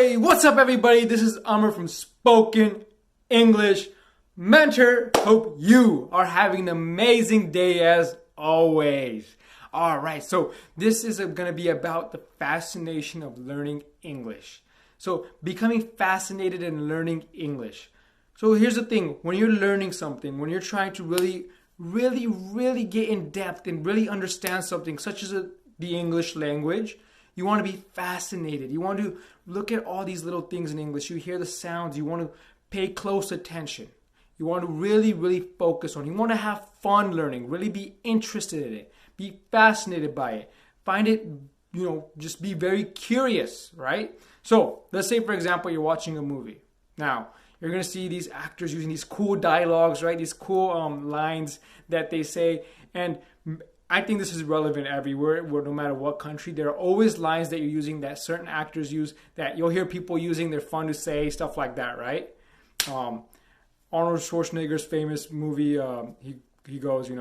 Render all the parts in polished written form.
Hey, what's up everybody? This is Amr from Spoken English Mentor. Hope you are having an amazing day as always. Alright, so this is going to be about the fascination of learning English. So becoming fascinated in learning English. So here's the thing, when you're learning something, when you're trying to really get in depth and really understand something such as the English language, you want to be fascinated. You want to look at all these little things in English. You hear the sounds. You want to pay close attention. You want to really focus on it. You want to have fun learning. Really be interested in it. Be fascinated by it. Find it, just be very curious, right? So let's say, for example, you're watching a movie. Now, you're going to see these actors using these cool dialogues, right? These cool lines that they say. And I think this is relevant everywhere, no matter what country. There are always lines that you're using that certain actors use that you'll hear people using. They're fun to say, stuff like that, right? Arnold Schwarzenegger's famous movie, he goes,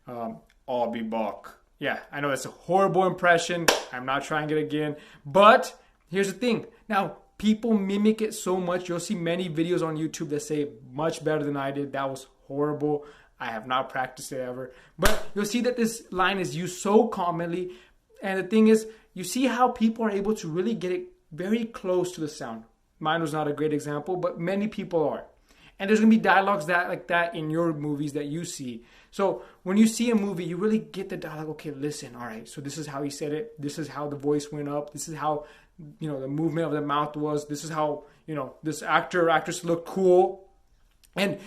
I'll be back. Yeah, I know that's a horrible impression. I'm not trying it again. But here's the thing. Now, people mimic it so much. You'll see many videos on YouTube that say much better than I did. That was horrible. I have not practiced it ever. But you'll see that this line is used so commonly. And the thing is, you see how people are able to really get it very close to the sound. Mine was not a great example, but many people are. And there's going to be dialogues like that in your movies that you see. So when you see a movie, you really get the dialogue. Okay, listen, all right, so this is how he said it. This is how the voice went up. This is how, the movement of the mouth was. This is how, this actor or actress looked cool. And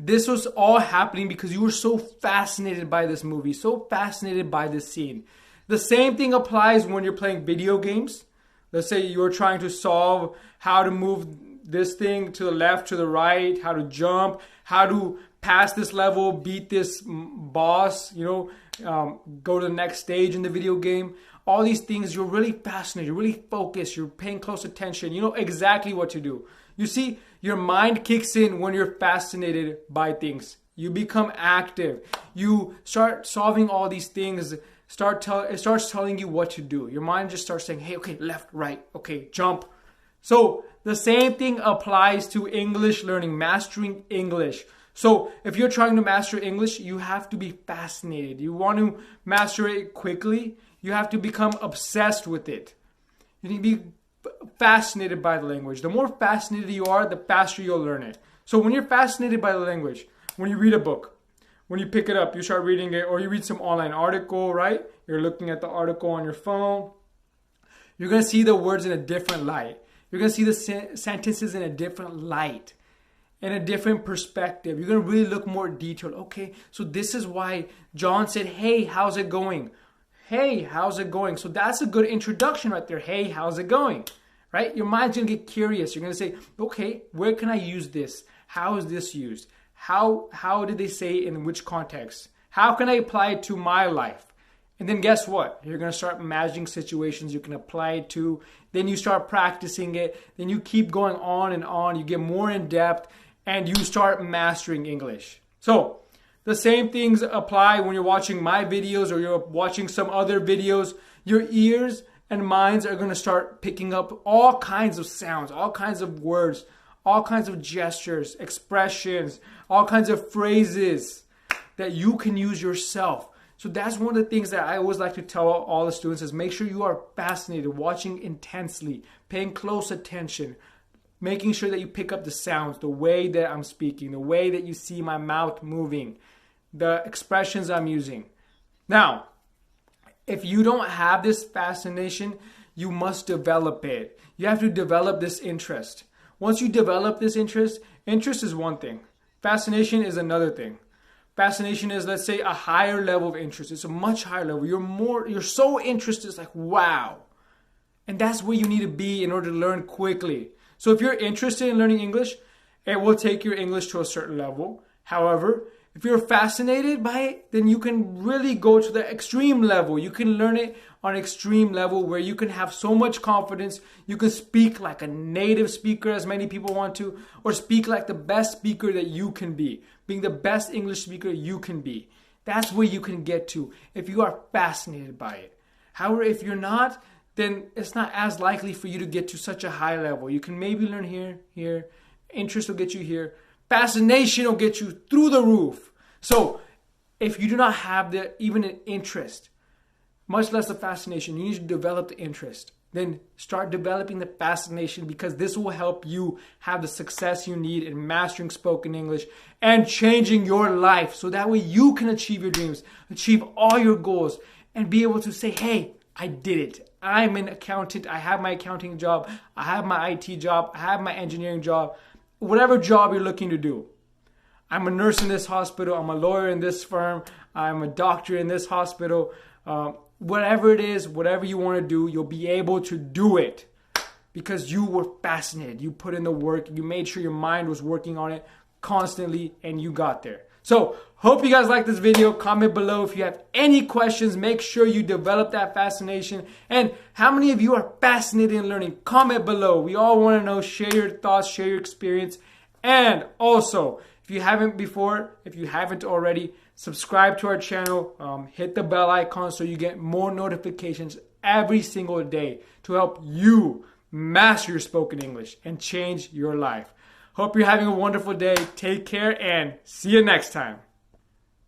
this was all happening because you were so fascinated by this movie, so fascinated by this scene. The same thing applies when you're playing video games. Let's say you're trying to solve how to move this thing to the left, to the right, how to jump, how to pass this level, beat this boss, go to the next stage in the video game. All these things, you're really fascinated, you're really focused, you're paying close attention. You know exactly what to do. You see, your mind kicks in when you're fascinated by things. You become active. You start solving all these things. It starts telling you what to do. Your mind just starts saying, hey, okay, left, right, okay, jump. So the same thing applies to English learning, mastering English. So if you're trying to master English, you have to be fascinated. You want to master it quickly. You have to become obsessed with it. You need to be fascinated by the language. The more fascinated you are, the faster you'll learn it. So when you're fascinated by the language, when you read a book, when you pick it up, you start reading it, or you read some online article, right? You're looking at the article on your phone. You're going to see the words in a different light. You're going to see the sentences in a different light, in a different perspective. You're going to really look more detailed. Okay, so this is why John said, hey, how's it going? Hey, how's it going? So that's a good introduction right there. Hey, how's it going? Right? Your mind's going to get curious. You're going to say, okay, where can I use this? How is this used? How did they say it in which context? How can I apply it to my life? And then guess what? You're going to start imagining situations you can apply it to. Then you start practicing it. Then you keep going on and on. You get more in depth and you start mastering English. So the same things apply when you're watching my videos or you're watching some other videos. Your ears and minds are going to start picking up all kinds of sounds, all kinds of words, all kinds of gestures, expressions, all kinds of phrases that you can use yourself. So that's one of the things that I always like to tell all the students is make sure you are fascinated, watching intensely, paying close attention, making sure that you pick up the sounds, the way that I'm speaking, the way that you see my mouth moving, the expressions I'm using. Now, if you don't have this fascination, you must develop it. You have to develop this interest. Once you develop this interest is one thing. Fascination is another thing. Fascination is, let's say, a higher level of interest. It's a much higher level. You're so interested, it's like, wow. And that's where you need to be in order to learn quickly. So if you're interested in learning English, it will take your English to a certain level. However, if you're fascinated by it, then you can really go to the extreme level. You can learn it on an extreme level where you can have so much confidence. You can speak like a native speaker, as many people want to, or speak like the best speaker that you can be, being the best English speaker you can be. That's where you can get to if you are fascinated by it. However, if you're not, then it's not as likely for you to get to such a high level. You can maybe learn here. Interest will get you here. Fascination will get you through the roof. So if you do not have even an interest, much less a fascination, you need to develop the interest. Then start developing the fascination, because this will help you have the success you need in mastering spoken English and changing your life. So that way you can achieve your dreams, achieve all your goals, and be able to say, hey, I did it. I'm an accountant. I have my accounting job. I have my IT job. I have my engineering job. Whatever job you're looking to do. I'm a nurse in this hospital. I'm a lawyer in this firm. I'm a doctor in this hospital. Whatever it is, whatever you want to do, you'll be able to do it because you were fascinated. You put in the work. You made sure your mind was working on it constantly, and you got there. So, hope you guys like this video. Comment below if you have any questions. Make sure you develop that fascination. And how many of you are fascinated in learning? Comment below. We all want to know. Share your thoughts, share your experience. And also, if you haven't already, subscribe to our channel. Hit the bell icon so you get more notifications every single day to help you master your spoken English and change your life. Hope you're having a wonderful day. Take care and see you next time.